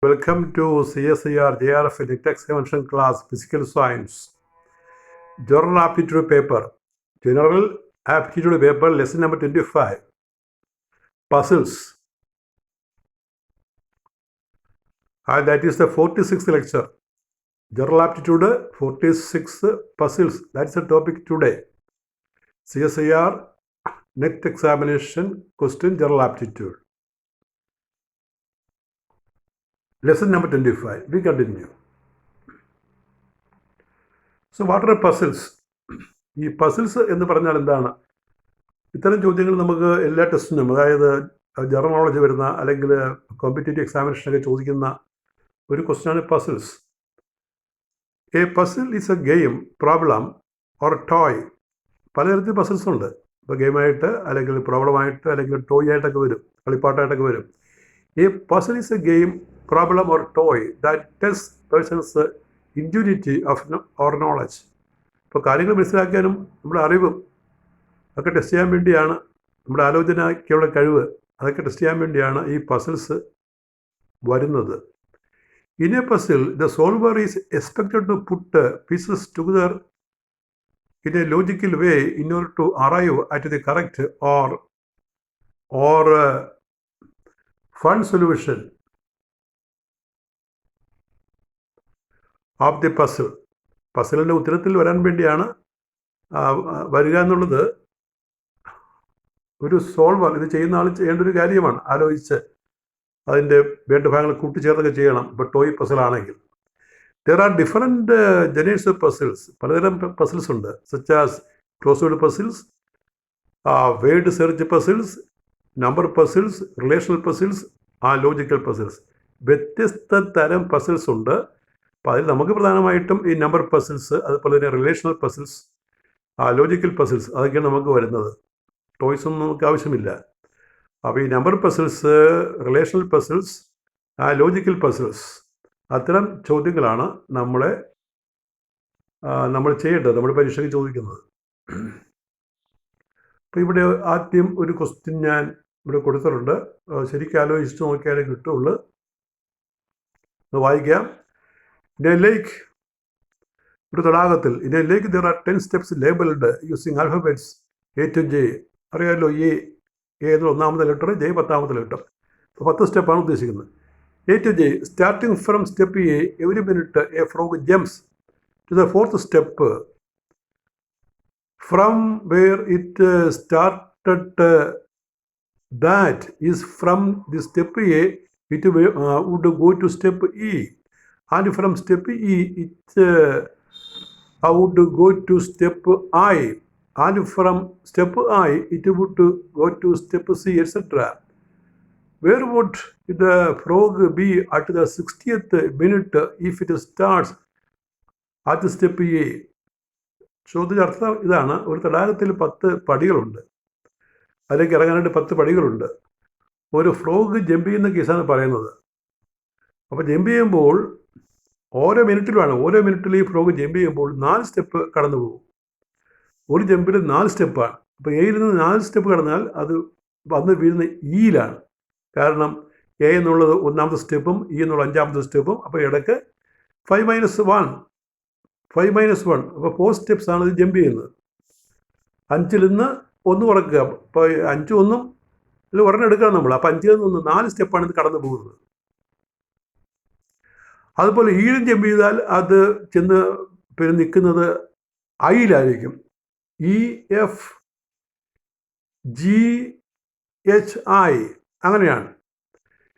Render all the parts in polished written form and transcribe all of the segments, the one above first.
Welcome to CSIR JRF Net Examination Class Physical Science General Aptitude Paper General Aptitude Paper Lesson number 25 Puzzles, and that is the 46th lecture. General Aptitude 46 Puzzles, that's the topic today. CSIR Net Examination Question General Aptitude. Lesson number 25. We continue. So what are puzzles? ഈ puzzles എന്ന് പറഞ്ഞാൽ എന്താണ്? ഇത്തരം ചോദ്യങ്ങൾ നമുക്ക് എല്ലാ ടെസ്റ്റിനും, അതായത് general knowledge വരുന്ന അല്ലെങ്കിൽ കോമ്പറ്റേറ്റീവ് എക്സാമിനേഷനൊക്കെ ചോദിക്കുന്ന ഒരു ക്വസ്റ്റ്യനാണ് puzzles. A puzzle is a game, problem or toy. പലതരത്തിൽ പസിൽസ് ഉണ്ട്. ഇപ്പോൾ ഗെയിമായിട്ട് അല്ലെങ്കിൽ പ്രോബ്ലമായിട്ട് അല്ലെങ്കിൽ ടോയ് ആയിട്ടൊക്കെ വരും, കളിപ്പാട്ടായിട്ടൊക്കെ വരും. A puzzle is a game, problem or toy that test person's ingenuity of or knowledge. ഇപ്പോൾ കാര്യങ്ങൾ മനസ്സിലാക്കാനും നമ്മുടെ അറിവും ഒക്കെ ടെസ്റ്റ് ചെയ്യാൻ വേണ്ടിയാണ്, നമ്മുടെ ആലോചനയ്ക്കുള്ള കഴിവ് അതൊക്കെ ടെസ്റ്റ് ചെയ്യാൻ വേണ്ടിയാണ് ഈ പസിൽസ് വരുന്നത്. In a puzzle the solver is expected to put pieces together in a logical way in order to arrive at the correct or fun solution of the puzzle. പസിലിൻ്റെ ഉത്തരത്തിൽ വരാൻ വേണ്ടിയാണ് വരിക എന്നുള്ളത് ഒരു സോൾവർ, ഇത് ചെയ്യുന്ന ആൾ ചെയ്യേണ്ട ഒരു കാര്യമാണ്. ആലോചിച്ച് അതിൻ്റെ വേണ്ട ഭാഗങ്ങൾ കൂട്ടിച്ചേർത്തൊക്കെ ചെയ്യണം. ഇപ്പോൾ ടോയ് പസിലാണെങ്കിൽ there are different genres of puzzles. പലതരം പസിൽസ് ഉണ്ട്. Such as crossword puzzles, word search puzzles, number puzzles, relational puzzles, logical puzzles. വ്യത്യസ്ത തരം പസിൽസ് ഉണ്ട്. അപ്പോൾ അതിൽ നമുക്ക് പ്രധാനമായിട്ടും ഈ നമ്പർ പസിൽസ്, അതുപോലെ തന്നെ റിലേഷണൽ പസിൽസ്, ലോജിക്കൽ പസിൽസ്, അതൊക്കെയാണ് നമുക്ക് വരുന്നത്. ടോയ്സ് ഒന്നും നമുക്ക് ആവശ്യമില്ല. അപ്പോൾ ഈ number puzzles, relational puzzles, logical puzzles, അത്തരം ചോദ്യങ്ങളാണ് നമ്മൾ ചെയ്യേണ്ടത്, നമ്മുടെ പരീക്ഷയ്ക്ക് ചോദിക്കുന്നത്. അപ്പോൾ ഇവിടെ ആദ്യം ഒരു ക്വസ്റ്റ്യൻ ഞാൻ ഇവിടെ കൊടുത്തിട്ടുണ്ട്. ശരിക്കും ആലോചിച്ച് നോക്കിയാലേ കിട്ടുള്ളൂ. വായിക്കാം. In a lake, ഒരു തടാകത്തിൽ, in a lake there are 10 steps labeled using alphabets A to J. അറിയാമല്ലോ, എ എന്ന് ഒന്നാമത്തെ ലെറ്റർ, ജെ 10ാമത്തെ ലെറ്റർ. അപ്പോൾ 10 സ്റ്റെപ്പാണ് ഉദ്ദേശിക്കുന്നത്. A to J. Starting from step A, every minute a frog jumps to the 4th step. From where it started, that is from the step A, it would go to step E. And from step E, it would go to step I. And from step I, it would go to step C, etc. Where would the frog be at the 60th minute if it starts at step A? ചോദ്യത്തിൻ്റെ അർത്ഥം ഇതാണ്. ഒരു തടാകത്തിൽ 10 പടികളുണ്ട്, അതിലേക്ക് ഇറങ്ങാനായിട്ട് 10 പടികളുണ്ട്. ഒരു frog jump ചെയ്യുന്ന കേസാണ് പറയുന്നത്. അപ്പോൾ ജമ്പ് ചെയ്യുമ്പോൾ ഓരോ മിനിറ്റിലും ഈ ഫ്രോഗ് ജമ്പ് ചെയ്യുമ്പോൾ 4 സ്റ്റെപ്പ് കടന്നു പോകും. ഒരു ജമ്പിൽ 4 സ്റ്റെപ്പാണ്. അപ്പോൾ എയിൽ നിന്ന് 4 സ്റ്റെപ്പ് കടന്നാൽ അത് വന്ന് വീഴുന്ന ഇയിലാണ്. കാരണം എ എന്നുള്ളത് 1ാമത്തെ സ്റ്റെപ്പും ഇ എന്നുള്ള 5ാമത്തെ സ്റ്റെപ്പും. അപ്പോൾ ഇടയ്ക്ക് 5 - 1 അപ്പോൾ 4 സ്റ്റെപ്സാണ് ഇത് ജമ്പ് ചെയ്യുന്നത്. 5ൽ നിന്ന് 1 കുറയ്ക്കുക. അപ്പോൾ 5 1 ഒരെണ്ണം എടുക്കണം നമ്മൾ. അപ്പോൾ 5ൽ നിന്ന് 4 സ്റ്റെപ്പാണ് ഇത് കടന്നു പോകുന്നത്. അതുപോലെ ഈഴും ജമ്പ് ചെയ്താൽ അത് ചെന്ന് പിന്നെ നിൽക്കുന്നത് ഐയിലായിരിക്കും. EFGHI അങ്ങനെയാണ്.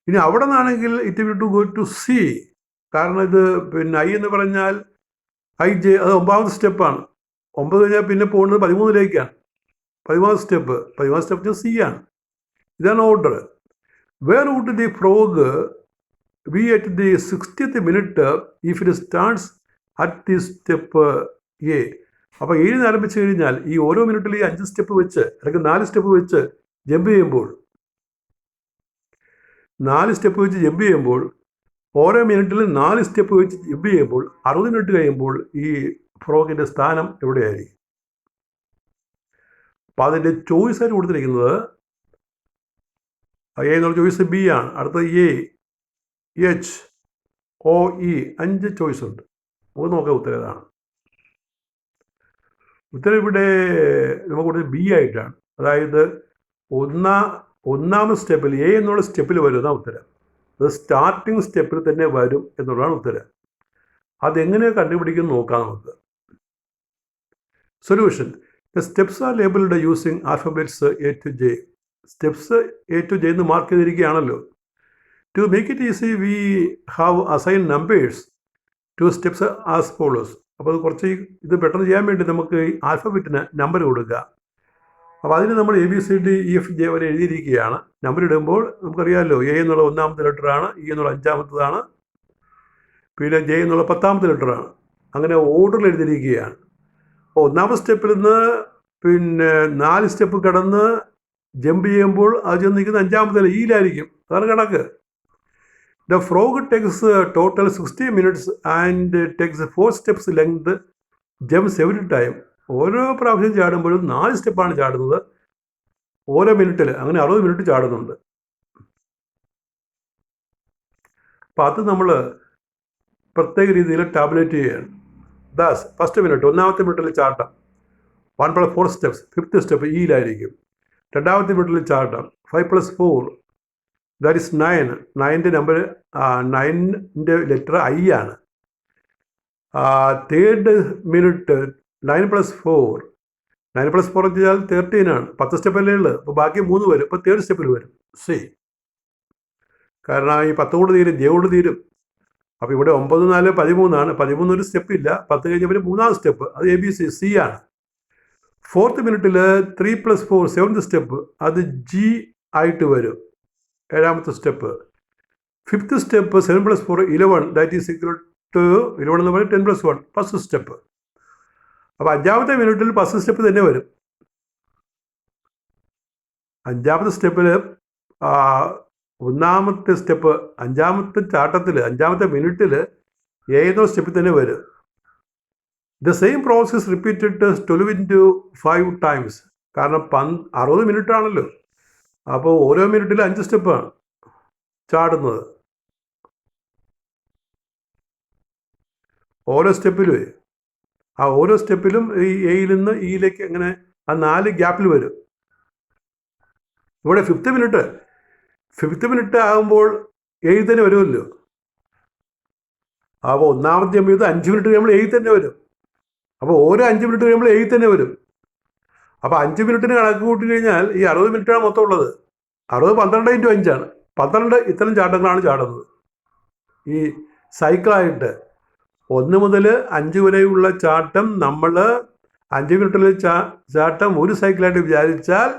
ഇനി അവിടെ നിന്നാണെങ്കിൽ it will to go to C. കാരണം ഇത് പിന്നെ ഐ എന്ന് പറഞ്ഞാൽ IJ, അത് 9ാമത്തെ സ്റ്റെപ്പാണ്. 9 കഴിഞ്ഞാൽ പിന്നെ പോകുന്നത് 13ലേക്കാണ്. 13ാമത്തെ സ്റ്റെപ്പ് സി ആണ്. ഇതാണ് order. Where would the frog be at the 60th minute if it starts at the step A. അപ്പോൾ 7 ആരംഭിച്ചു കഴിഞ്ഞാൽ ഈ ഓരോ മിനിറ്റിലും 5 സ്റ്റെപ്പ് വെച്ച് അല്ലെങ്കിൽ 4 സ്റ്റെപ്പ് വെച്ച് ജമ്പ് ചെയ്യുമ്പോൾ ഓരോ മിനിറ്റിലും 4 സ്റ്റെപ്പ് വെച്ച് ജമ്പ് ചെയ്യുമ്പോൾ 60 മിനിറ്റ് കഴിയുമ്പോൾ ഈ ഫ്രോഗിൻ്റെ സ്ഥാനം എവിടെയായിരിക്കും? അപ്പോൾ അതിൻ്റെ ചോയ്സ് ആയിട്ട് കൊടുത്തിരിക്കുന്നത് എ എന്നുള്ള ചോയ്സ് ബി ആണ്. അടുത്തത് A, H, O E 5 choice ഉണ്ട്. നമുക്ക് നോക്കാം ഉത്തരം ഏതാണ്. ഉത്തരം ഇവിടെ നമുക്ക് കൊടുത്തത് ബി ആയിട്ടാണ്. അതായത് ഒന്നാമത്തെ സ്റ്റെപ്പിൽ എ എന്നുള്ള സ്റ്റെപ്പിൽ വരുന്ന ഉത്തരം. അത് സ്റ്റാർട്ടിങ് സ്റ്റെപ്പിൽ തന്നെ വരും എന്നുള്ളതാണ് ഉത്തരം. അതെങ്ങനെ കണ്ടുപിടിക്കും നോക്കാം നമുക്ക്. Solution. The steps are labelled using alphabets A to J. Steps A to J എന്ന് മാർക്ക് ചെയ്തിരിക്കുകയാണല്ലോ. To make it easy we have assign numbers to steps as follows. അപ്പോൾ അത് കുറച്ച് ഇത് പെട്ടെന്ന് ചെയ്യാൻ വേണ്ടി നമുക്ക് ഈ ആൽഫബറ്റിന് നമ്പർ കൊടുക്കുക. അപ്പോൾ അതിന് നമ്മൾ ABCDEFG വരെ എഴുതിയിരിക്കുകയാണ്. നമ്പർ ഇടുമ്പോൾ നമുക്കറിയാമല്ലോ, എ എന്നുള്ള 1ാമത്തെ ലെറ്ററാണ്, ഇ എന്നുള്ള 5ാമത്തതാണ്, പിന്നെ ജെ എന്നുള്ള 10ാമത്തെ ലെറ്ററാണ്. അങ്ങനെ ഓർഡറിൽ എഴുതിയിരിക്കുകയാണ്. അപ്പോൾ 1ാമത്തെ സ്റ്റെപ്പിൽ നിന്ന് പിന്നെ 4 സ്റ്റെപ്പ് കടന്ന് ജമ്പ് ചെയ്യുമ്പോൾ അത് ചെന്ന് നിൽക്കുന്ന 5ാമത്തെ ഇയിലായിരിക്കും. അതാണ് കണക്ക്. The frog takes total 60 minutes and takes 4 steps length jumps every time. ഓരോ പ്രാവശ്യം ചാടുമ്പോഴും 4 സ്റ്റെപ്പാണ് ചാടുന്നത് ഓരോ മിനിറ്റിൽ. അങ്ങനെ 60 മിനിറ്റ് ചാടുന്നുണ്ട്. അപ്പം അത് നമ്മൾ പ്രത്യേക രീതിയിൽ ടാബ്ലേറ്റ് ചെയ്യുകയാണ്. ദാസ് ഫസ്റ്റ് മിനിറ്റ് 1ാമത്തെ മിനിറ്റിൽ ചാട്ടം 1+4 സ്റ്റെപ്സ്. 5th step ഇയിലായിരിക്കും. 2ാമത്തെ മിനിറ്റിൽ ചാട്ടം 5+4 ദാറ്റ് ഈസ് 9. 9ൻ്റെ നമ്പർ 9ൻ്റെ ലെറ്റർ ഐ ആണ്. 3rd minute 9+4. 9+4 എന്ന് വെച്ചാൽ 13 ആണ്. 10 സ്റ്റെപ്പല്ലേ ഉള്ളത്. അപ്പോൾ ബാക്കി 3 വരും. ഇപ്പോൾ 3rd സ്റ്റെപ്പിൽ വരും സി. കാരണം ഈ 10 കൊണ്ട് തീരും, ജെ കൊണ്ട് തീരും. അപ്പോൾ ഇവിടെ 9, 4, 13 ആണ്. 13 ഒരു സ്റ്റെപ്പില്ല. 10 കഴിഞ്ഞ പിന്നെ 3ാം സ്റ്റെപ്പ്, അത് ABC ആണ്. 4th മിനിറ്റിൽ 3+4 7th സ്റ്റെപ്പ്, അത് ജി ആയിട്ട് വരും, 7ാമത്തെ step. 5th step 7+4 11, that is equal to 11 എന്ന് പറയുന്നത് 10+1 ഫസ്റ്റ് സ്റ്റെപ്പ്. അപ്പോൾ 5ാമത്തെ മിനിറ്റിൽ ഫസ്റ്റ് സ്റ്റെപ്പ് തന്നെ വരും. 5ാമത്തെ സ്റ്റെപ്പിൽ 1ാമത്തെ സ്റ്റെപ്പ് 5ാമത്തെ ചാട്ടത്തിൽ 5ാമത്തെ മിനിറ്റിൽ ഏതോ സ്റ്റെപ്പിൽ തന്നെ വരും. The same process repeated 12 into 5 times. കാരണം 60 മിനിറ്റ് ആണല്ലോ. അപ്പോൾ ഓരോ മിനിറ്റിൽ 5 സ്റ്റെപ്പാണ് ചാടുന്നത്. ഓരോ സ്റ്റെപ്പിലും ഓരോ സ്റ്റെപ്പിലും ഈ എയിൽ നിന്ന് ഇയിലേക്ക് അങ്ങനെ 4 ഗ്യാപ്പിൽ വരും. ഇവിടെ 5th മിനിറ്റ് ആകുമ്പോൾ 7 തന്നെ വരുമല്ലോ. അപ്പോൾ 1ാമത്തെ ജമ്പ് ചെയ്ത് 5 മിനിറ്റ് കഴിയുമ്പോൾ 7 തന്നെ വരും. അപ്പോൾ ഓരോ 5 മിനിറ്റ് കഴിയുമ്പോൾ 7 തന്നെ വരും. അപ്പോൾ 5 മിനിറ്റിന് കണക്ക് കൂട്ടി കഴിഞ്ഞാൽ ഈ 60 മിനിറ്റാണ് മൊത്തം ഉള്ളത്. 60 12 into 5 ആണ്. 12 ഇത്തരം ചാട്ടങ്ങളാണ് ചാടുന്നത് ഈ സൈക്കിളായിട്ട്. 1 മുതൽ 5 വരെയുള്ള ചാട്ടം നമ്മൾ 5 മിനിറ്റിൽ ചാട്ടം ഒരു സൈക്കിളായിട്ട് വിചാരിച്ചാൽ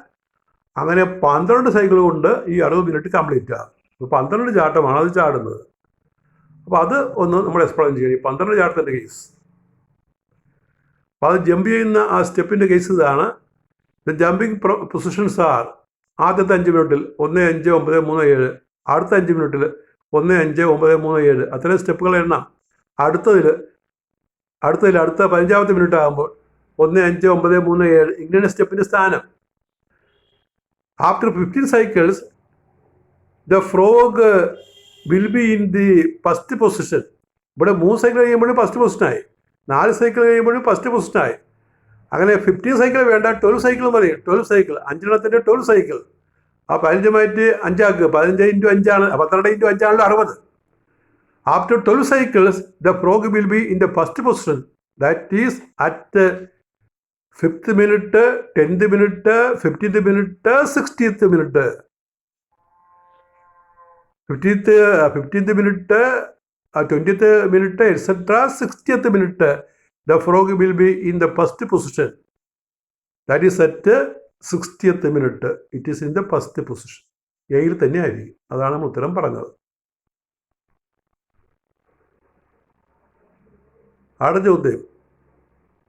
അങ്ങനെ 12 സൈക്കിൾ കൊണ്ട് ഈ 60 മിനിറ്റ് കംപ്ലീറ്റ് ആകും. അപ്പോൾ 12 ചാട്ടമാണ് അത് ചാടുന്നത്. അപ്പോൾ അത് ഒന്ന് നമ്മൾ എക്സ്പ്ലെയിൻ ചെയ്യണം, ഈ 12 ചാട്ടത്തിൻ്റെ കേസ്. അപ്പോൾ അത് ജമ്പ് ചെയ്യുന്ന ആ സ്റ്റെപ്പിൻ്റെ കേസ് ഇതാണ്. ദ ജമ്പിങ് പൊസിഷൻസ് ആർ: ആദ്യത്തെ 5 മിനിറ്റിൽ 1, 5, 9, 3, 7. അടുത്ത 5 മിനിറ്റിൽ 1, 5, 9, 3, 7. അത്രയും സ്റ്റെപ്പുകൾ എണ്ണാം. അടുത്ത 15ാമത്തെ മിനിറ്റ് ആകുമ്പോൾ 1, 5, 9, 3, 7. ഇങ്ങനെയാണ് സ്റ്റെപ്പിൻ്റെ സ്ഥാനം. After 15 cycles the frog will be in the first position. ഇവിടെ 3 സൈക്കിൾ കഴിയുമ്പോഴും ഫസ്റ്റ് പൊസിഷനായി, 4 സൈക്കിൾ കഴിയുമ്പോഴും ഫസ്റ്റ് പൊസിഷനായി. അങ്ങനെ 15 സൈക്കിൾ വേണ്ട, 12 സൈക്കിൾ മതി. 12 സൈക്കിൾ 5 12 സൈക്കിൾ. ആ 15 മാറ്റി 5 ആക്കുക. 15 into 5 ആണ്, 12 into 5 ആണല്ലോ 60. After 12 cycles the frog will be in the first position, that is at 5th minute, 10th minute, 15th minute, 60th minute. 15th minute, 20th minute, etcetera 60th minute. The frog will be in the first position. That is at 60th minute. It is in the first position. എയിൽ തന്നെ ആയിരിക്കും. അതാണ് നമ്മൾ ഉത്തരം പറഞ്ഞത്. അടുത്ത ചോദ്യം.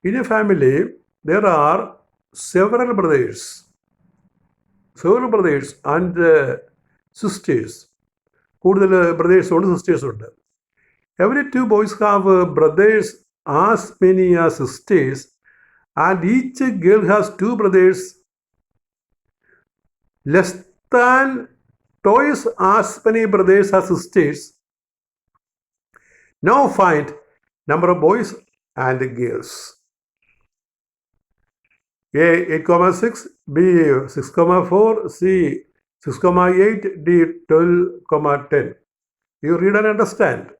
In a family there are several brothers and sisters. കൂടുതൽ ബ്രദേഴ്സും ഉണ്ട്, സിസ്റ്റേഴ്സും ഉണ്ട്. Every 2 boys have brothers as many as sisters, and each girl has 2 brothers less than twice as many brothers as sisters. Now find number of boys and girls. A 8,6, B 6,4, C 6,8, D 12,10. You read and understand.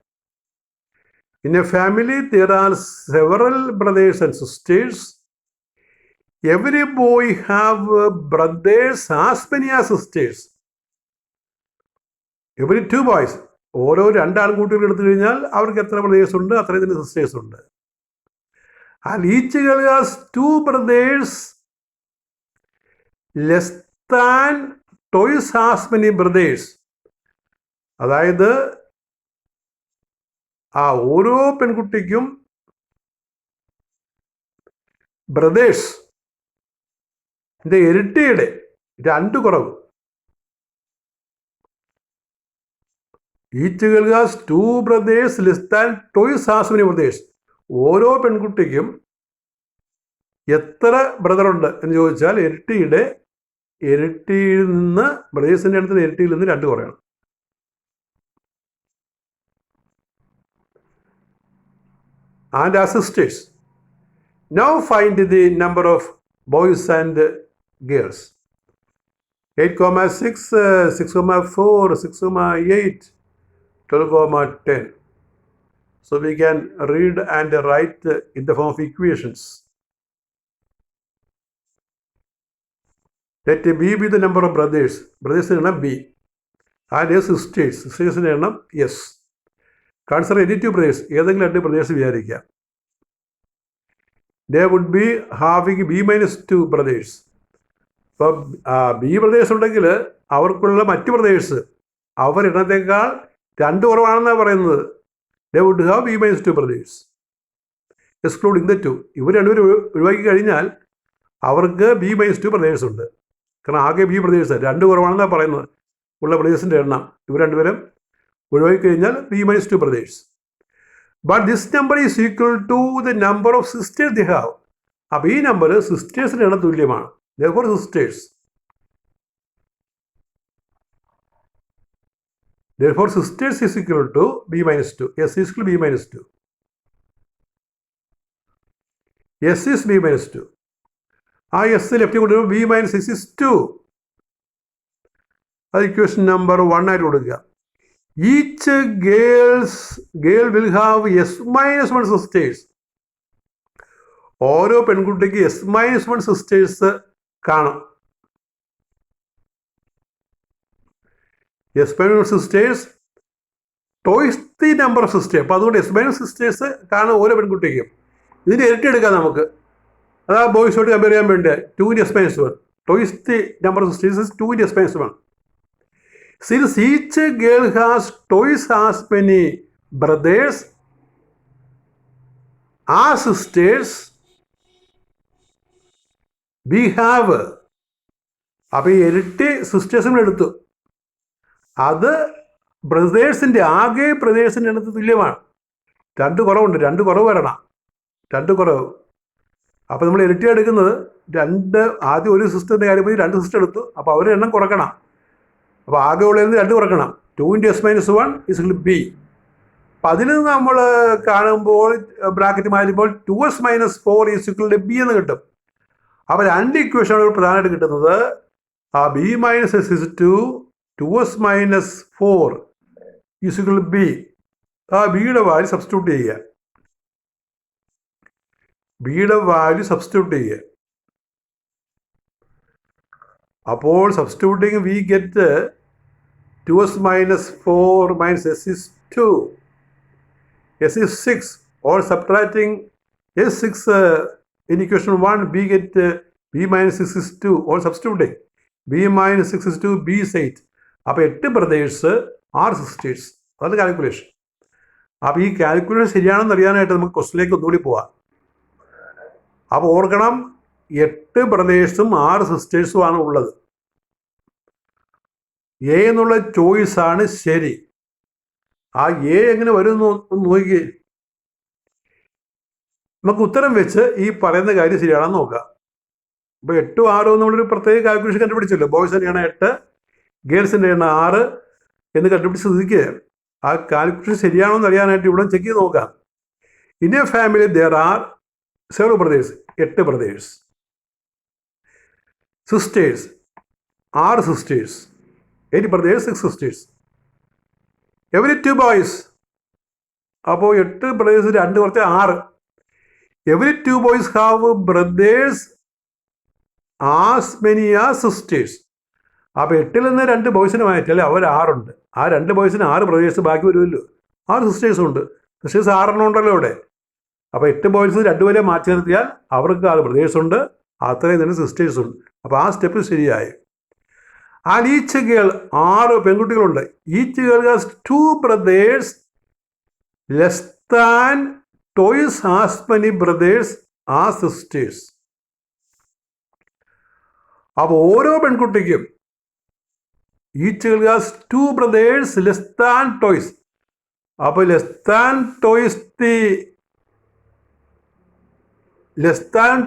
In a family, there are several brothers and sisters. Every boy have brothers as many as sisters. Every 2 boys. ഓരോ 2 ആൺകുട്ടികൾ എടുത്തു കഴിഞ്ഞാൽ അവർക്ക് എത്ര brothers ഉണ്ട് അത്രയും തന്നെ sisters ഉണ്ട്. And each girl has 2 brothers less than twice as many brothers. അതായത് ആ ഓരോ പെൺകുട്ടിക്കും ബ്രദേഴ്സ് ഇരട്ടിയുടെ 2 കുറവ്. Each girl has 2 brothers less than twice as many brothers. ഓരോ പെൺകുട്ടിക്കും എത്ര ബ്രദറുണ്ട് എന്ന് ചോദിച്ചാൽ ഇരട്ടിയിൽ നിന്ന് ബ്രദേഴ്സിൻ്റെ അടുത്ത് ഇരട്ടിയിൽ നിന്ന് 2 കുറയണം. And as sisters. Now find the number of boys and girls. 8,6, 6,4, 6,8, 12,10. So we can read and write in the form of equations. Let B be the number of brothers. Brothers is B. And A sisters. Sisters is yes. Consider any 2 brothers. ഏതെങ്കിലും 2 brothers വിചാരിക്കാം. They would be having B minus 2 brothers. ഇപ്പോൾ B brothers ഉണ്ടെങ്കിൽ അവർക്കുള്ള മറ്റ് brothers അവർ ഇടത്തേക്കാൾ 2 കുറവാണെന്നാണ് പറയുന്നത്. They would have B minus 2 brothers. Excluding the 2. ഇവർ 2 പേര് ഒഴിവാക്കി കഴിഞ്ഞാൽ അവർക്ക് B minus 2 brothers ഉണ്ട്. കാരണം ആകെ B brothers 2 കുറവാണെന്നാണ് പറയുന്നത് ഉള്ള ബ്രദേഴ്സിൻ്റെ എണ്ണം. ഇവർ 2 പേരും ഒഴിവാക്കി കഴിഞ്ഞാൽ B minus 2 brothers. But this number is equal to the number of sisters they have. അപ്പോൾ ഈ നമ്പർ സിസ്റ്റേഴ്സിൻ്റെ എണ്ണം തുല്യമാണ്. Therefore sisters. Therefore sisters is equal to B minus 2. S is equal to B minus 2. S is B minus 2. ആ S left കൊണ്ടുവരുമ്പോൾ B minus S is 2. അത് equation number 1 ആയിട്ട് കൊടുക്കുക. Each girl will have S minus 1 sisters. ഓരോ പെൺകുട്ടിക്ക് S minus 1 sisters കാണും. S minus 1 sisters twice the number of sisters. അപ്പോൾ അതുകൊണ്ട് S minus sisters കാണും ഓരോ പെൺകുട്ടിക്കും. ഇതിൻ്റെ ഇരട്ടി എടുക്കാം നമുക്ക്. അതാ ബോയ്സോട്ട് കമ്പയർ ചെയ്യാൻ വേണ്ടി 2 into S minus 1. Twice the number of sisters is 2 into S minus 1. Since each girl has twice as many brothers as sisters, we have. അപ്പോൾ ഈ ഇരട്ടി സിസ്റ്റേഴ്സും എടുത്തു. അത് ബ്രദേഴ്സിൻ്റെ ആകെ ബ്രദേഴ്സിൻ്റെ എണ്ണത്തിൽ തുല്യമാണ്. 2 കുറവുണ്ട്. 2 കുറവ് വരണം. 2 കുറവ്. അപ്പോൾ നമ്മൾ ഇരട്ടി എടുക്കുന്നത് ആദ്യം ഒരു സിസ്റ്ററിൻ്റെ കാര്യം പോയി 2 സിസ്റ്റർ എടുത്തു. അപ്പോൾ അവരുടെ എണ്ണം കുറക്കണം. അപ്പോൾ ആകെ ഉള്ളതിൽ 2 കുറക്കണം. 2 into S minus 1 is equal to B. അപ്പം അതിൽ നിന്ന് നമ്മൾ കാണുമ്പോൾ ബ്രാക്കറ്റ് മാറ്റുമ്പോൾ 2S minus 4 is equal to B എന്ന് കിട്ടും. അപ്പോൾ 2 ഇക്വേഷനുകൾ പ്രധാനമായിട്ട് കിട്ടുന്നത് ആ B minus S is 2S minus 4 is equal to B. ആ ബിയുടെ വാല്യൂ സബ്സ്റ്റിറ്റ്യൂട്ട് ചെയ്യുക. ബിയുടെ വാല്യൂ സബ്സ്റ്റിറ്റ്യൂട്ട് ചെയ്യുക. അപ്പോൾ substituting we get 2S minus 4 minus S is 2. S is 6. Or subtracting S6 in equation 1, B get B minus 6 is 2. Or substituting B minus 6 is 2, B is 8. അപ്പോൾ 8 brothers 6 sisters. അതാണ് calculation. അപ്പോൾ ഈ calculation ശരിയാണെന്ന് അറിയാനായിട്ട് നമുക്ക് ക്വസ്റ്റിലേക്ക് ഒന്നുകൂടി പോവാം. അപ്പോൾ ഓർക്കണം 8 ബ്രദേഴ്സും 6 സിസ്റ്റേഴ്സുമാണ് ഉള്ളത്. എ എന്നുള്ള ചോയ്സാണ് ശരി. ആ എ എങ്ങനെ വരുമെന്ന് ഒന്ന് നോക്കിയേ. നമുക്ക് ഉത്തരം വെച്ച് ഈ പറയുന്ന കാര്യം ശരിയാണെന്ന് നോക്കാം. അപ്പോൾ 8ഉം 6ഉം നമ്മളൊരു പ്രത്യേക കാൽക്കുലേഷൻ കണ്ടുപിടിച്ചല്ലോ. ബോയ്സിൻ്റെ എണ്ണം 8, ഗേൾസിൻ്റെ എണ്ണം 6 എന്ന് കണ്ടുപിടിച്ച് സ്ഥിതിക്ക് ആ കാൽക്കുലേഷൻ ശരിയാണോ എന്ന് അറിയാനായിട്ട് ഇവിടെ ചെക്ക് ചെയ്ത് നോക്കാം. In A family there are 7 brothers, 8 brothers. Sisters, 6 sisters. 8 brothers, 6 sisters. Every 2 boys. അപ്പോൾ 8 ബ്രദേഴ്സ് 2 കുറച്ച് 6. Every 2 boys have brothers as many as sisters. അപ്പോൾ 8-ൽ നിന്ന് 2 ബോയ്സിന് മാറ്റിയാൽ അവർ 6 ഉണ്ട്. ആ 2 ബോയ്സിന് 6 ബ്രദേഴ്സ് ബാക്കി വരുമല്ലോ. 6 സിസ്റ്റേഴ്സും ഉണ്ട്. സിസ്റ്റേഴ്സ് 6 ഉണ്ടല്ലോ ഇവിടെ. അപ്പോൾ 8 ബോയ്സ് 2 പേരെ മാറ്റി നിർത്തിയാൽ അവർക്ക് 6 ബ്രദേഴ്സ് ഉണ്ട്, അത്രയും തന്നെ സിസ്റ്റേഴ്സ് ഉണ്ട്. അപ്പോൾ ആ സ്റ്റെപ്പ് ശരിയായി. ആൻഡ് ഈച്ച് ഗേൾ, 6 പെൺകുട്ടികളുണ്ട്. Each girl has 2 brothers less than toys as many brothers as sisters. അപ്പോൾ ഓരോ പെൺകുട്ടിക്കും each girl has 2 brothers less than toys. അപ്പോൾ less than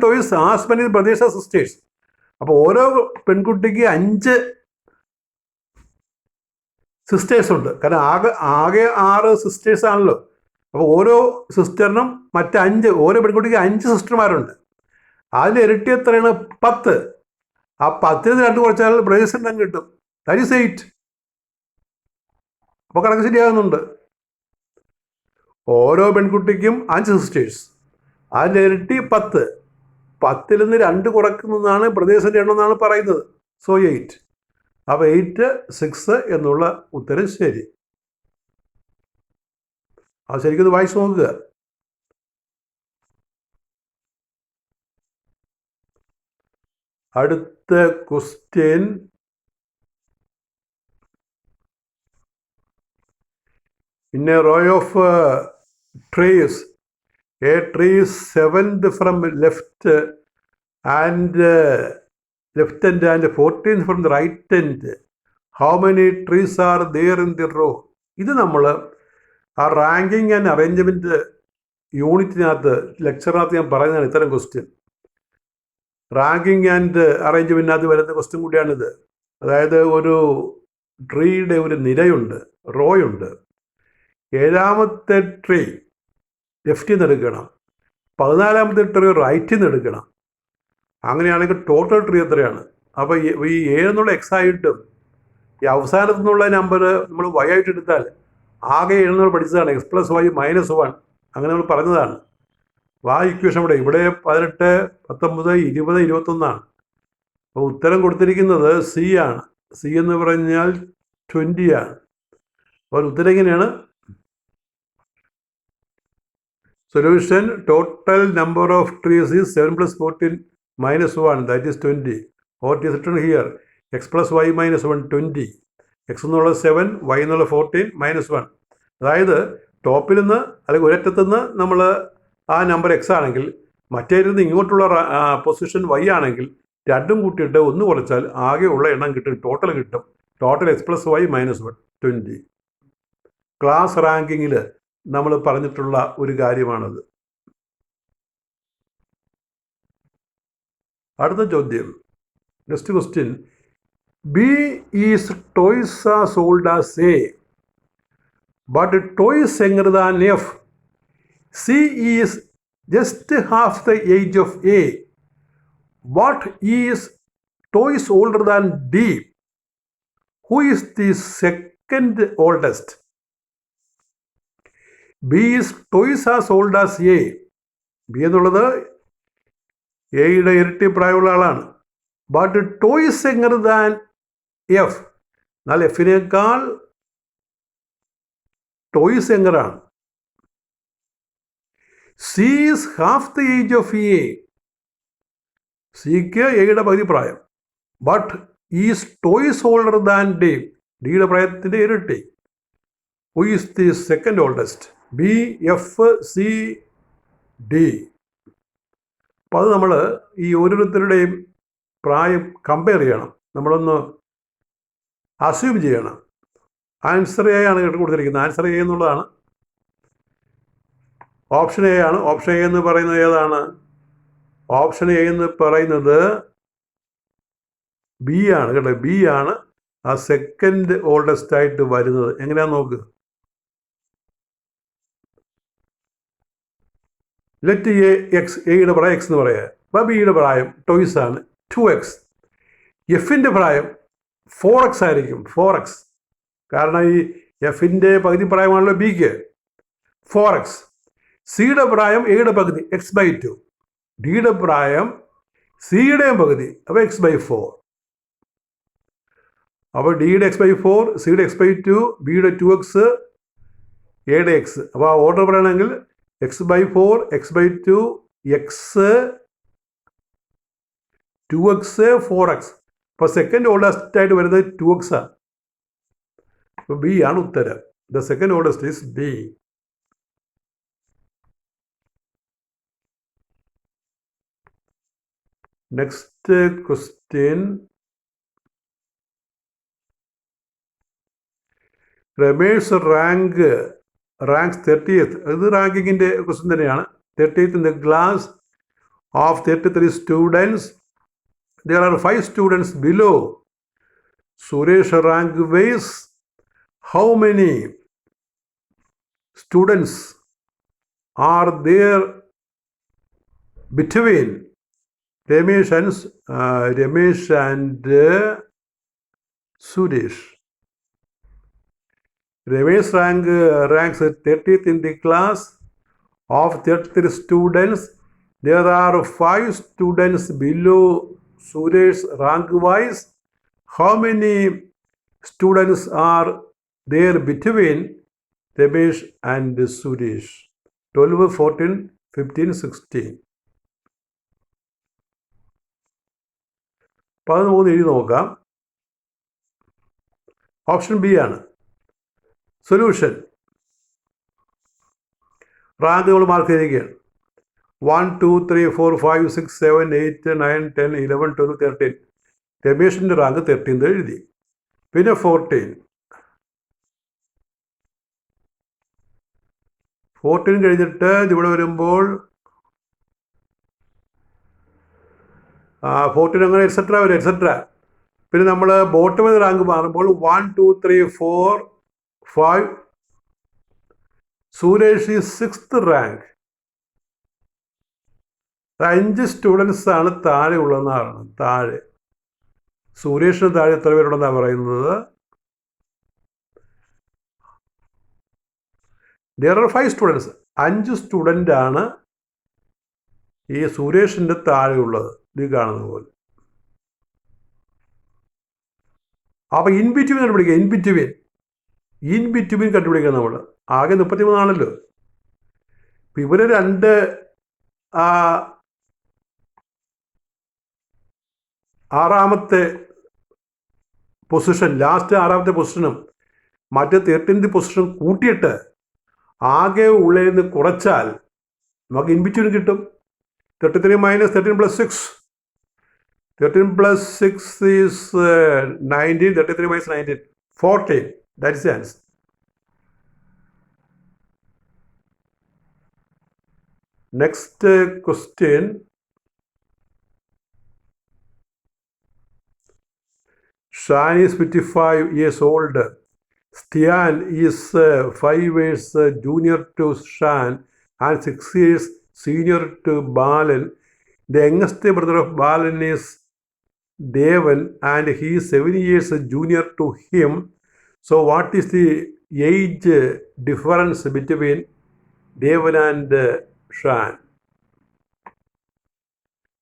toys as many brothers as sisters. അപ്പോൾ ഓരോ പെൺകുട്ടിക്ക് 5 sisters ഉണ്ട്. കാരണം ആകെ 6 സിസ്റ്റേഴ്സ് ആണല്ലോ. അപ്പോൾ ഓരോ സിസ്റ്ററിനും മറ്റ് 5, ഓരോ പെൺകുട്ടിക്ക് 5 സിസ്റ്റർമാരുണ്ട്. അതിൽ ഇരട്ടി എത്രയാണ്? 10. ആ 10-ൽ 2 കുറച്ചാൽ ബ്രദേഴ്സ് എണ്ണം കിട്ടും. That is 8. അപ്പോൾ കണക്ക് ശരിയാകുന്നുണ്ട്. ഓരോ പെൺകുട്ടിക്കും 5 സിസ്റ്റേഴ്സ്, അതിൻ്റെ ഇരട്ടി 10. 10-ൽ നിന്ന് 2 കുറക്കുന്നതാണ് ബ്രദേഴ്സിൻ്റെ എണ്ണം എന്നാണ് പറയുന്നത്. സോ 8. അപ്പോൾ 8, 6 എന്നുള്ള ഉത്തരം ശരി. അത് ശരിക്കും ഇത് വായിച്ച് നോക്കുക. അടുത്ത question. In a row of trees, a tree is 7th from left and 14th from the right end. How many trees are there in the row? ഇത് നമ്മൾ ആ റാങ്കിങ് ആൻഡ് അറേഞ്ച്മെൻറ്റ് യൂണിറ്റിനകത്ത് ലെക്ചറിനകത്ത് ഞാൻ പറയുന്നതാണ് ഇത്തരം ക്വസ്റ്റ്യൻ. റാങ്കിങ് ആൻഡ് അറേഞ്ച്മെൻറ്റിനകത്ത് വരുന്ന question കൂടിയാണിത്. അതായത് ഒരു ട്രീയുടെ ഒരു നിരയുണ്ട്, റോയുണ്ട്. 7ാമത്തെ ട്രീ ലെഫ്റ്റിൽ നിന്ന് എടുക്കണം, 14ാമത്തെ ട്രീ റൈറ്റിൽ നിന്ന് എടുക്കണം. അങ്ങനെയാണെങ്കിൽ ടോട്ടൽ ട്രീ എത്രയാണ്? അപ്പോൾ ഈ 7 എന്നുള്ള എക്സ് ആയിട്ടും ഈ അവസാനത്തു നിന്നുള്ള നമ്പർ നമ്മൾ വൈ ആയിട്ട് എടുത്താൽ ആകെ 7 നമ്മൾ പഠിച്ചതാണ്. x + y - 1 അങ്ങനെ നമ്മൾ പറഞ്ഞതാണ്. ആ ഇക്വേഷൻ ഇവിടെ 18, 19, 20, 21. അപ്പോൾ ഉത്തരം കൊടുത്തിരിക്കുന്നത് സി ആണ്. സി എന്ന് പറഞ്ഞാൽ 20 ആണ്. അപ്പോൾ ഉത്തരം എങ്ങനെയാണ്? Solution: total number of trees is 7 + 14 - 1, that is 20. Or it is written here x + y - 1, 20. x എന്നുള്ളത് 7, y എന്നുള്ള 14 - 1. അതായത് ടോപ്പിൽ നിന്ന് അല്ലെങ്കിൽ ഒരറ്റത്തുനിന്ന് നമ്മൾ ആ നമ്പർ എക്സ് ആണെങ്കിൽ മറ്റേരുന്ന് ഇങ്ങോട്ടുള്ള പൊസിഷൻ വൈ ആണെങ്കിൽ രണ്ടും കൂട്ടിയിട്ട് 1 കുറച്ചാൽ ആകെയുള്ള എണ്ണം കിട്ടും, ടോട്ടൽ കിട്ടും. Total x + y - 1, 20. ക്ലാസ് റാങ്കിങ്ങിൽ നമ്മൾ പറഞ്ഞിട്ടുള്ള ഒരു കാര്യമാണത്. അടുത്ത ചോദ്യം, next question. B is toys are sold as A but toys younger than F. C is just half the age of A. What is toys older than D? Who is the second oldest? B is toys are sold as A. B എന്നുള്ളത് എയുടെ ഇരട്ടി പ്രായമുള്ള ആളാണ്. But toys younger than F. എന്നാൽ എഫിനേക്കാൾ toys യങ്ങറാണ്. C is half the age of A. സിക്ക് എയുടെ പകുതി പ്രായം. But is toys older than D. ഡിയുടെ പ്രായത്തിൻ്റെ ഇരട്ടി. Who is the second oldest? B, F, C, D. അപ്പോൾ അത് നമ്മൾ ഈ ഓരോരുത്തരുടെയും പ്രായം കമ്പയർ ചെയ്യണം. നമ്മളൊന്ന് അസ്യൂം ചെയ്യണം. ആൻസർ എ ആണ് കൊടുത്തിരിക്കുന്നത്. ആൻസർ എ എന്നുള്ളതാണ്. ഓപ്ഷൻ എ ആണ്. ഓപ്ഷൻ എ എന്ന് പറയുന്നത് ഏതാണ്? ഓപ്ഷൻ എ എന്ന് പറയുന്നത് ബി ആണ് കേട്ടോ. ബി ആണ് ആ സെക്കൻഡ് ഓൾഡസ്റ്റ് ആയിട്ട് വരുന്നത്. എങ്ങനെയാണെന്ന് നോക്ക്. ലെറ്റ് എ എക്സ്, എയുടെ പ്രായം എക്സ് എന്ന് പറയുക. അപ്പോൾ ബിയുടെ പ്രായം ടോയ്സ് ആണ് 2x. എഫിൻ്റെ പ്രായം 4x ആയിരിക്കും, 4x. കാരണം ഈ എഫിൻ്റെ പകുതി പ്രായമാണല്ലോ ബിക്ക്, 4x. സിയുടെ പ്രായം എയുടെ പകുതി x/2. ഡിയുടെ പ്രായം സിയുടെയും പകുതി, അപ്പോൾ x/4. അപ്പോൾ ഡിയുടെ x/4, സിയുടെ x/2, ബിയുടെ 2x, എയുടെ x. അപ്പോൾ ആ ഓർഡർ പറയണമെങ്കിൽ x/4, x/2, x, 2x, 4x. അപ്പോൾ സെക്കൻഡ് ഓൾഡസ്റ്റ് ആയിട്ട് വരുന്നത് 2x ആണ്. അപ്പോൾ ബി ആണ് ഉത്തരം. The second oldest is B. Next question. Ramesh ranks 30th. ഇത് റാങ്കിങ്ങിൻ്റെ ക്വസ്റ്റ്യൻ തന്നെയാണ്. 30th in the class of 33 students. There are 5 students below Suresh rank wise. How many students are there between Ramesh and Suresh? Ramesh ranks 30th in the class of 33 students. There are 5 students below Suresh rank wise. How many students are there between Ramesh and Suresh? 12, 14, 15, 16. 13 എഴുതി നോക്കാം. Option B ആണ്. Solution. Rank നമ്മൾ mark ചെയ്തിരിക്കുകയാണ്. 1, 2, 3, 4, 5, 6, 7, 8, 9, 10, 11, 12, 13. രമേഷിൻ്റെ rank 13 എഴുതി. പിന്നെ 14 കഴിഞ്ഞിട്ട് ഇവിടെ വരുമ്പോൾ 14 അങ്ങനെ എക്സെട്ര വരും, എക്സെട്ര. പിന്നെ നമ്മൾ ബോട്ടം റാങ്ക് മാറുമ്പോൾ 1, 2, 3, 4, 5. സുരേഷ് ഈ 6th റാങ്ക്. 5 സ്റ്റുഡൻസ് ആണ് താഴെ ഉള്ളതെന്നാണ്. താഴെ സുരേഷിന് താഴെ എത്ര പേരുണ്ടെന്നാണ് പറയുന്നത്? there are 5 students. 5 സ്റ്റുഡൻ്റ് ആണ് ഈ സുരേഷിൻ്റെ താഴെ ഉള്ളത്, ഇത് കാണുന്ന പോലെ. അപ്പോൾ ഇൻ ബിറ്റ്വീൻ കണ്ടുപിടിക്കുക. ഇൻ ബിറ്റ്വീൻ കണ്ടുപിടിക്കുക നമ്മൾ. ആകെ 33 ആണല്ലോ. ഇപ്പം ഇവര് 2 ആറാമത്തെ പൊസിഷൻ, ലാസ്റ്റ് 6ാമത്തെ പൊസിഷനും മറ്റേ 13th പൊസിഷൻ കൂട്ടിയിട്ട് ആകെ ഉള്ളിൽ നിന്ന് കുറച്ചാൽ നമുക്ക് ഇൻ ബിറ്റ്വീൻ കിട്ടും. 33 minus 13 plus 6. 13 plus 6 is 19. 33 minus 19, 14. That is the answer. Next question. Shan is 55 years old. Stian is 5 years junior to Shan and 6 years senior to Balan. The youngest brother of Balan is Devan and he is 7 years junior to him. So what is the age difference between Devan and Shan?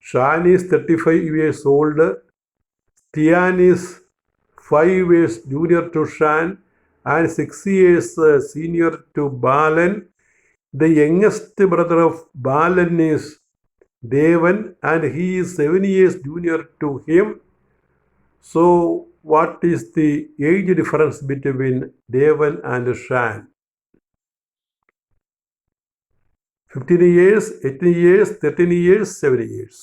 Shan is 35 years old. Stian is 5 years junior to Shan and 6 years senior to Balan. The youngest brother of Balan is Devan and he is 7 years junior to him. So what is the age difference between Devan and Shan? 15 years, 18 years, 13 years, 7 years.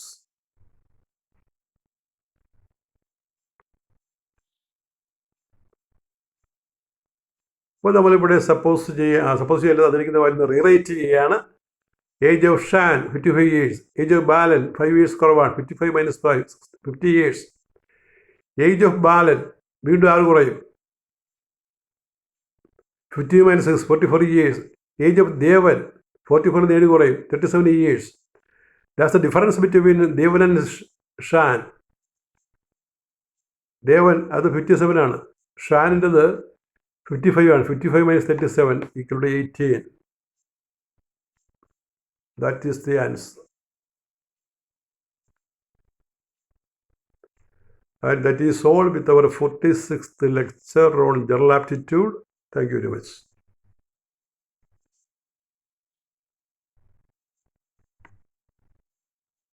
അപ്പോൾ നമ്മളിവിടെ suppose ചെയ്യേണ്ടത് അതിരിക്കുന്ന value rewrite ചെയ്യുകയാണ്. Age of Shan 55 years. Age of Balan 5 years കുറവാണ്. 55 minus 5, 50 years. Age of Balan വീണ്ടും 6 കുറയും. 50 minus 6, 44 years. Age of Devan 44 7 കുറയും 37 years. That's the difference between Devan and Shan. ദേവൻ അത് 57 ആണ്, ഷാനിൻ്റെത് 55 ആണ്. 55 minus 37 equal to 18. That is the answer. And that is all with our 46th lecture on general aptitude. Thank you very much.